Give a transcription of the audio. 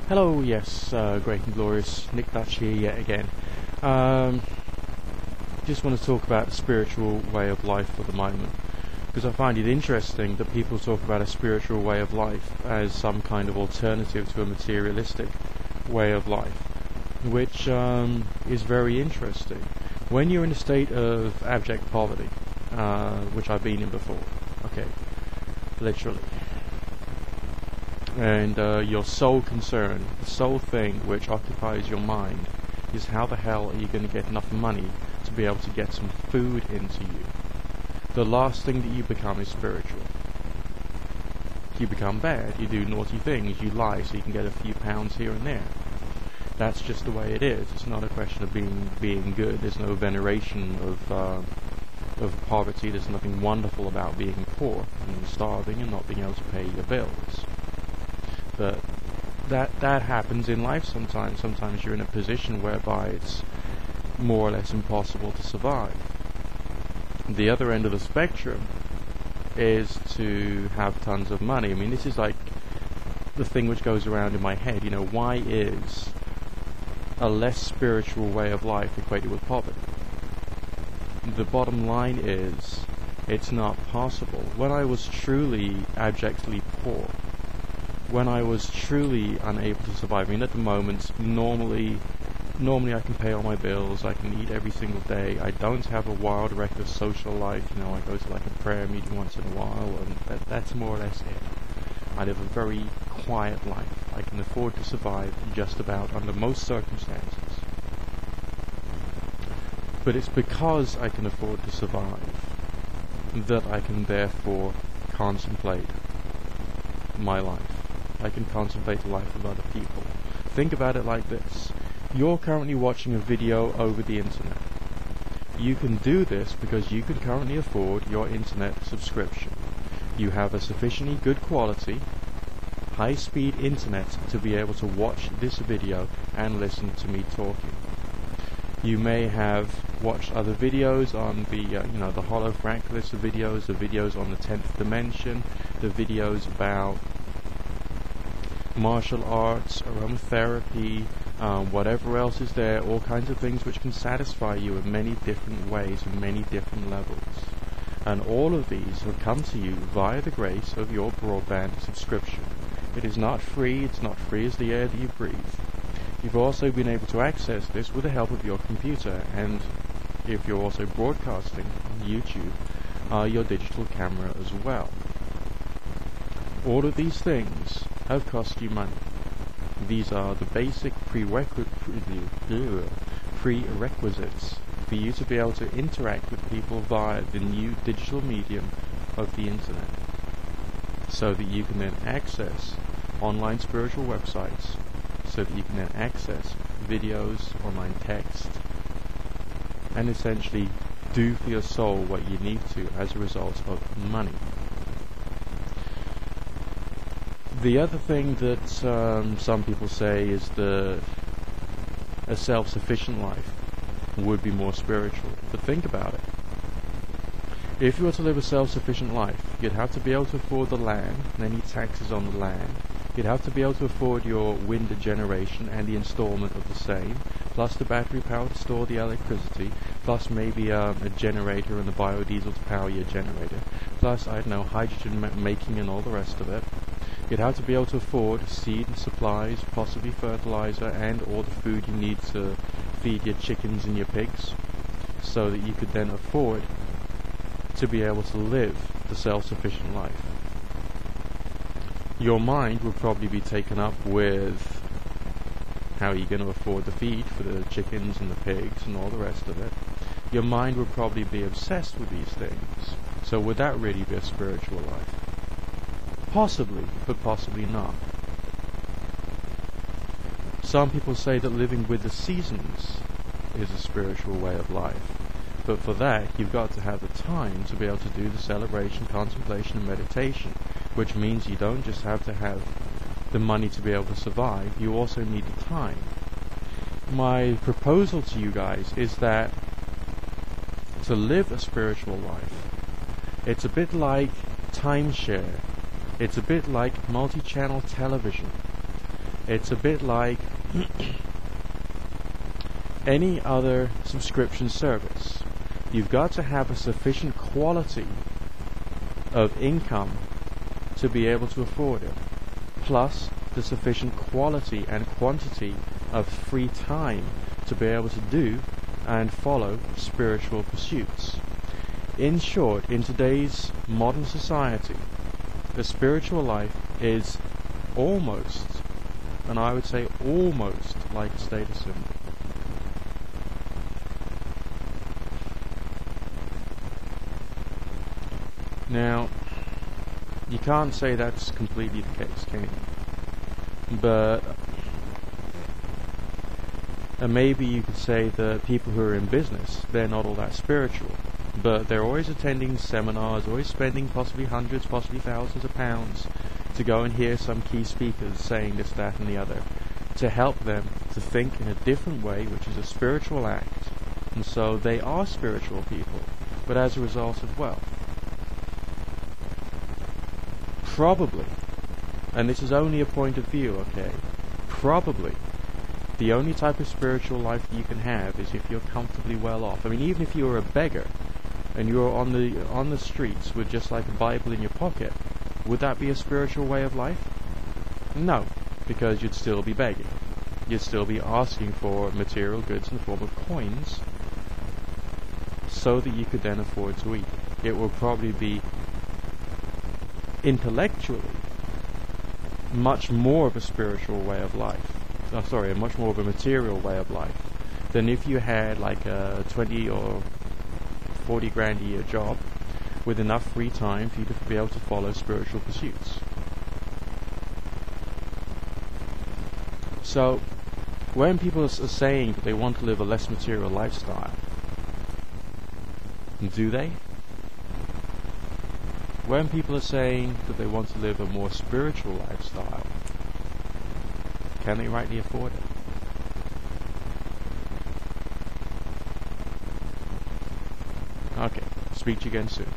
Hello, yes, great and glorious Nick Dutch here yet again. Just want to talk about the spiritual way of life for the moment, because I find it interesting that people talk about a spiritual way of life as some kind of alternative to a materialistic way of life, which is very interesting. When you're in a state of abject poverty, which I've been in before, okay, literally, and your sole concern, the sole thing which occupies your mind, is how the hell are you going to get enough money to be able to get some food into you. The last thing that you become is spiritual. You become bad, you do naughty things, you lie so you can get a few pounds here and there. That's just the way it is. It's not a question of being good. There's no veneration of poverty. There's nothing wonderful about being poor and starving and not being able to pay your bills. But that happens in life sometimes. Sometimes you're in a position whereby it's more or less impossible to survive. The other end of the spectrum is to have tons of money. I mean, this is like the thing which goes around in my head. You know, why is a less spiritual way of life equated with poverty? The bottom line is, it's not possible. When I was truly abjectly poor, when I was truly unable to survive, I mean, at the moment, normally I can pay all my bills, I can eat every single day, I don't have a wild wreck of social life, you know, I go to like a prayer meeting once in a while, and that's more or less it. I live a very quiet life. I can afford to survive just about under most circumstances. But it's because I can afford to survive that I can therefore contemplate my life. I can contemplate the life of other people. Think about it like this. You're currently watching a video over the internet. You can do this because you can currently afford your internet subscription. You have a sufficiently good quality, high-speed internet to be able to watch this video and listen to me talking. You may have watched other videos on the, the hollow fractalist videos, the videos on the 10th dimension, the videos about martial arts, aromatherapy, whatever else is there, all kinds of things which can satisfy you in many different ways, in many different levels. And all of these have come to you via the grace of your broadband subscription. It is not free, it's not free as the air that you breathe. You've also been able to access this with the help of your computer, and if you're also broadcasting on YouTube, your digital camera as well. All of these things have cost you money. These are the basic prerequisites for you to be able to interact with people via the new digital medium of the internet, so that you can then access online spiritual websites, so that you can then access videos, online text, and essentially do for your soul what you need to as a result of money. The other thing that some people say is a self-sufficient life would be more spiritual. But think about it. If you were to live a self-sufficient life, you'd have to be able to afford the land and any taxes on the land. You'd have to be able to afford your wind generation and the installment of the same, plus the battery power to store the electricity, plus maybe a generator and the biodiesel to power your generator, plus, I don't know, hydrogen making and all the rest of it. You'd have to be able to afford seed and supplies, possibly fertilizer, and all the food you need to feed your chickens and your pigs, so that you could then afford to be able to live the self-sufficient life. Your mind would probably be taken up with how are you going to afford the feed for the chickens and the pigs and all the rest of it. Your mind would probably be obsessed with these things. So would that really be a spiritual life? Possibly, but possibly not. Some people say that living with the seasons is a spiritual way of life. But for that, you've got to have the time to be able to do the celebration, contemplation, and meditation, which means you don't just have to have the money to be able to survive, you also need the time. My proposal to you guys is that to live a spiritual life, it's a bit like timeshare. It's a bit like multi-channel television. It's a bit like any other subscription service. You've got to have a sufficient quality of income to be able to afford it, plus the sufficient quality and quantity of free time to be able to do and follow spiritual pursuits. In short, in today's modern society, the spiritual life is almost, and I would say almost, like a status symbol. Now, you can't say that's completely the case, can you? But maybe you could say that people who are in business, they're not all that spiritual, but they're always attending seminars, always spending possibly hundreds, possibly thousands of pounds to go and hear some key speakers saying this, that, and the other, to help them to think in a different way, which is a spiritual act. And so they are spiritual people, but as a result of wealth. Probably, and this is only a point of view, okay, probably the only type of spiritual life that you can have is if you're comfortably well off. I mean, even if you're a beggar and you're on the streets with just like a Bible in your pocket, would that be a spiritual way of life? No, because you'd still be begging. You'd still be asking for material goods in the form of coins so that you could then afford to eat. It will probably be intellectually much more of a spiritual way of life, much more of a material way of life than if you had like a 20 or 40 grand a year job with enough free time for you to be able to follow spiritual pursuits. So when people are saying that they want to live a less material lifestyle, do they? When people are saying that they want to live a more spiritual lifestyle, can they rightly afford it? Okay, speak to you again soon.